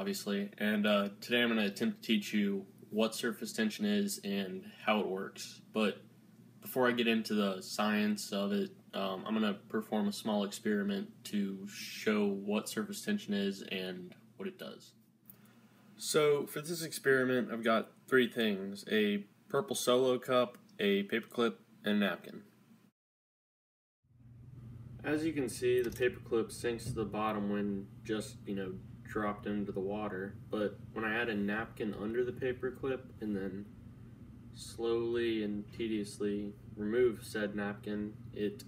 obviously, and today I'm going to attempt to teach you what surface tension is and how it works. But before I get into the science of it, I'm going to perform a small experiment to show what surface tension is and what it does. So for this experiment, I've got three things: a purple Solo cup, a paperclip, and a napkin. As you can see, the paperclip sinks to the bottom when just, dropped into the water. But when I add a napkin under the paperclip and then slowly and tediously remove said napkin, it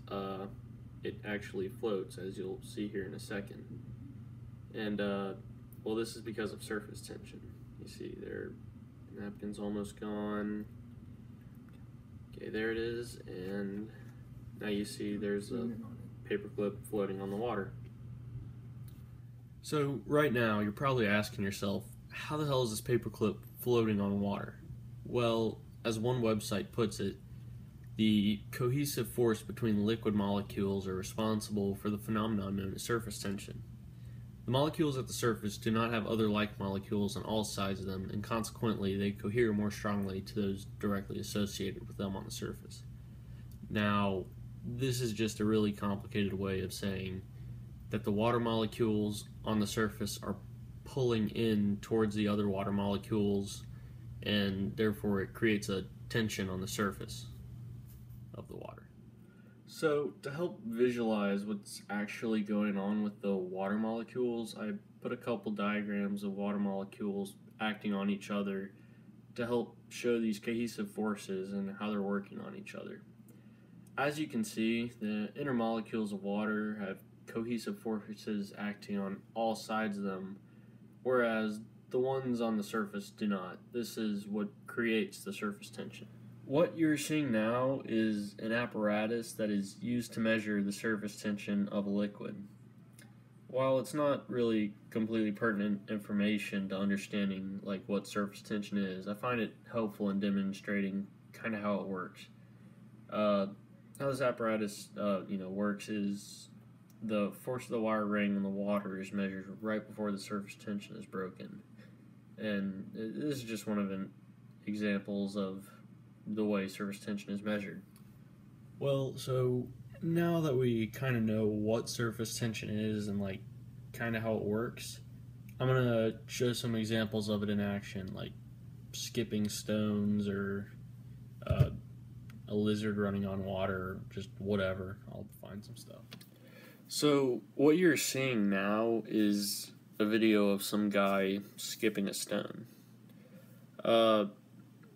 actually floats, as you'll see here in a second. And well, this is because of surface tension. You see there, napkin's almost gone. Okay, there it is, and now you see there's a paperclip floating on the water. So right now you're probably asking yourself, how the hell is this paperclip floating on water? Well, as one website puts it, the cohesive force between liquid molecules are responsible for the phenomenon known as surface tension. The molecules at the surface do not have other like molecules on all sides of them, and consequently they cohere more strongly to those directly associated with them on the surface. Now, this is just a really complicated way of saying that the water molecules on the surface are pulling in towards the other water molecules, and therefore it creates a tension on the surface of the water. So to help visualize what's actually going on with the water molecules, I put a couple diagrams of water molecules acting on each other to help show these cohesive forces and how they're working on each other. As you can see, the inner molecules of water have cohesive forces acting on all sides of them, whereas the ones on the surface do not. This is what creates the surface tension. What you're seeing now is an apparatus that is used to measure the surface tension of a liquid. While it's not really completely pertinent information to understanding what surface tension is, I find it helpful in demonstrating kind of how it works. How this apparatus works is the force of the wire ring on the water is measured right before the surface tension is broken. And this is just one of the examples of the way surface tension is measured. Well, so now that we kind of know what surface tension is and kind of how it works, I'm going to show some examples of it in action, like skipping stones or a lizard running on water, or just whatever. I'll find some stuff. So what you're seeing now is a video of some guy skipping a stone.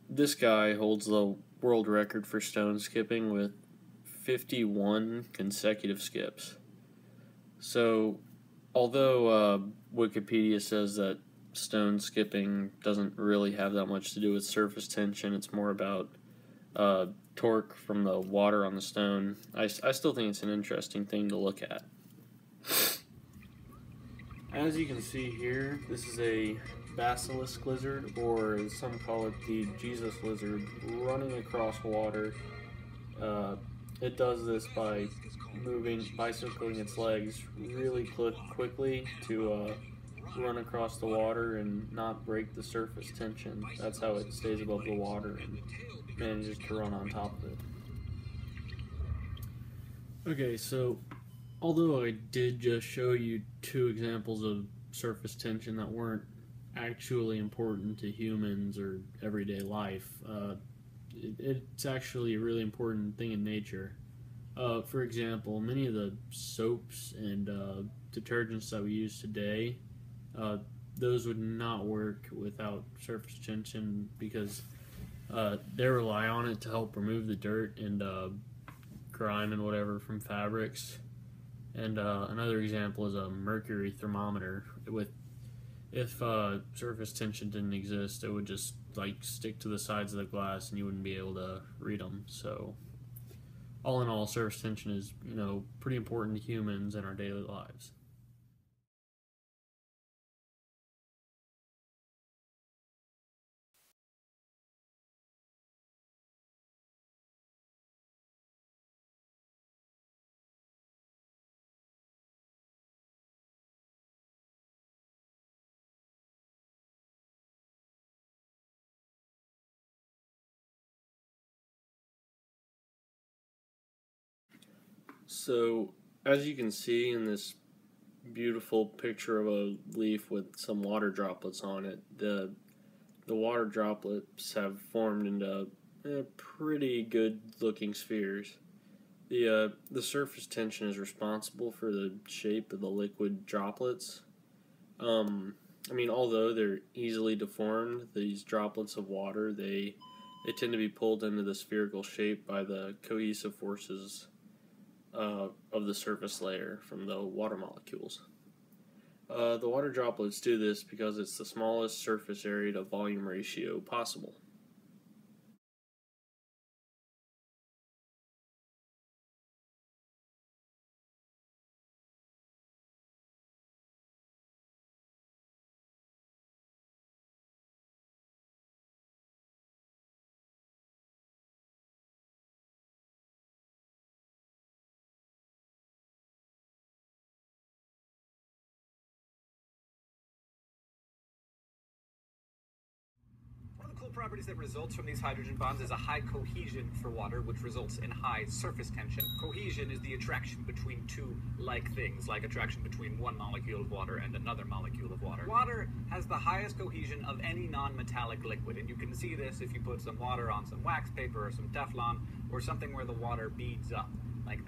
This guy holds the world record for stone skipping with 51 consecutive skips. So, although Wikipedia says that stone skipping doesn't really have that much to do with surface tension, it's more about torque from the water on the stone, I still think it's an interesting thing to look at. As you can see here, this is a basilisk lizard, or as some call it, the Jesus lizard, running across water. It does this by circling its legs really quickly to run across the water and not break the surface tension. That's how it stays above the water and manages to run on top of it. Okay, so although I did just show you two examples of surface tension that weren't actually important to humans or everyday life, it's actually a really important thing in nature. For example, many of the soaps and detergents that we use today, those would not work without surface tension because they rely on it to help remove the dirt and grime and whatever from fabrics. And another example is a mercury thermometer. If surface tension didn't exist, it would just stick to the sides of the glass and you wouldn't be able to read them. So all in all, surface tension is pretty important to humans in our daily lives. So, as you can see in this beautiful picture of a leaf with some water droplets on it, the water droplets have formed into pretty good looking spheres. The surface tension is responsible for the shape of the liquid droplets. Although they're easily deformed, these droplets of water they tend to be pulled into the spherical shape by the cohesive forces of the surface layer from the water molecules. The water droplets do this because it's the smallest surface area to volume ratio possible. One of the cool properties that results from these hydrogen bonds is a high cohesion for water, which results in high surface tension. Cohesion is the attraction between two like things, like attraction between one molecule of water and another molecule of water. Water has the highest cohesion of any non-metallic liquid, and you can see this if you put some water on some wax paper or some Teflon or something where the water beads up. Like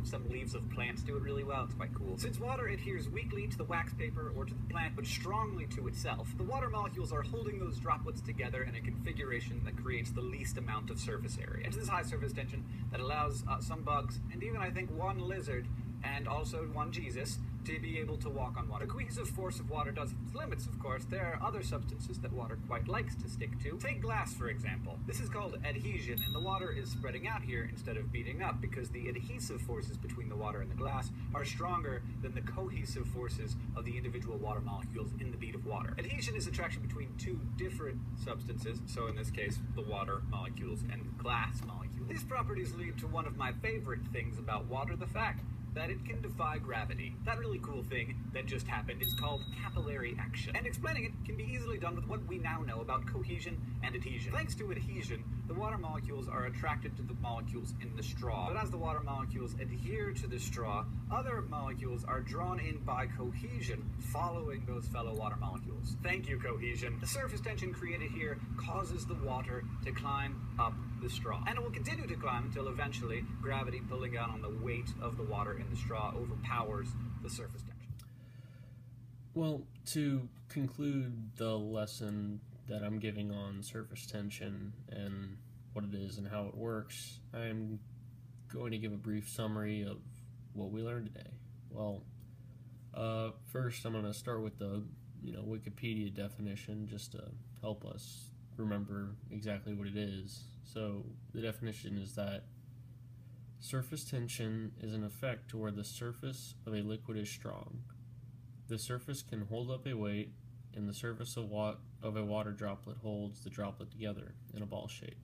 some leaves of plants do it really well. It's quite cool. Since water adheres weakly to the wax paper or to the plant, but strongly to itself, the water molecules are holding those droplets together in a configuration that creates the least amount of surface area. It's this high surface tension that allows some bugs, and even I think one lizard, and also one Jesus, to be able to walk on water. The cohesive force of water does have its limits, of course. There are other substances that water quite likes to stick to. Take glass, for example. This is called adhesion, and the water is spreading out here instead of beating up because the adhesive forces between the water and the glass are stronger than the cohesive forces of the individual water molecules in the bead of water. Adhesion is attraction between two different substances, so in this case, the water molecules and the glass molecules. These properties lead to one of my favorite things about water, the fact that it can defy gravity. That really cool thing that just happened is called capillary action. And explaining it can be easily done with what we now know about cohesion and adhesion. Thanks to adhesion, the water molecules are attracted to the molecules in the straw. But as the water molecules adhere to the straw, other molecules are drawn in by cohesion, following those fellow water molecules. Thank you, cohesion. The surface tension created here causes the water to climb up the straw. And it will continue to climb until eventually gravity pulling down on the weight of the water in the straw overpowers the surface tension. Well, to conclude the lesson that I'm giving on surface tension and what it is and how it works, I'm going to give a brief summary of what we learned today. Well, first I'm going to start with the Wikipedia definition just to help us remember exactly what it is. So the definition is that surface tension is an effect to where the surface of a liquid is strong. The surface can hold up a weight, and the surface of a water droplet holds the droplet together in a ball shape.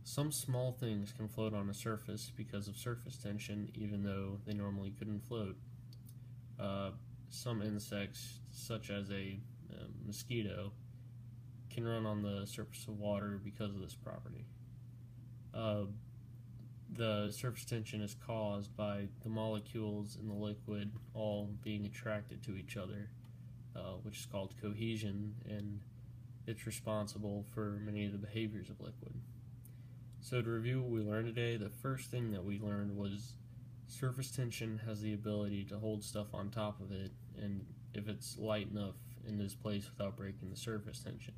Some small things can float on a surface because of surface tension, even though they normally couldn't float. Some insects, such as a mosquito, can run on the surface of water because of this property. The surface tension is caused by the molecules in the liquid all being attracted to each other, which is called cohesion, and it's responsible for many of the behaviors of liquid. So to review what we learned today, the first thing that we learned was surface tension has the ability to hold stuff on top of it, and if it's light enough, in this place without breaking the surface tension.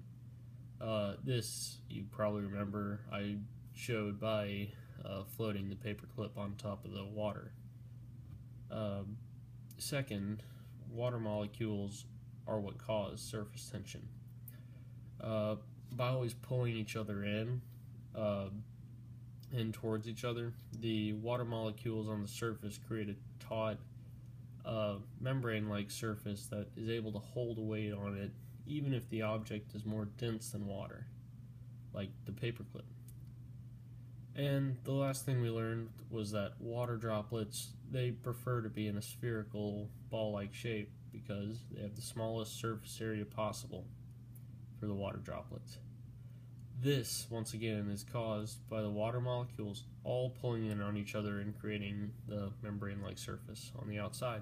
This, you probably remember, I showed by floating the paper clip on top of the water. Second, water molecules are what cause surface tension. By always pulling each other in towards each other, the water molecules on the surface create a taut membrane-like surface that is able to hold a weight on it even if the object is more dense than water, like the paperclip. And the last thing we learned was that water droplets, they prefer to be in a spherical, ball-like shape because they have the smallest surface area possible for the water droplets. This, once again, is caused by the water molecules all pulling in on each other and creating the membrane-like surface on the outside.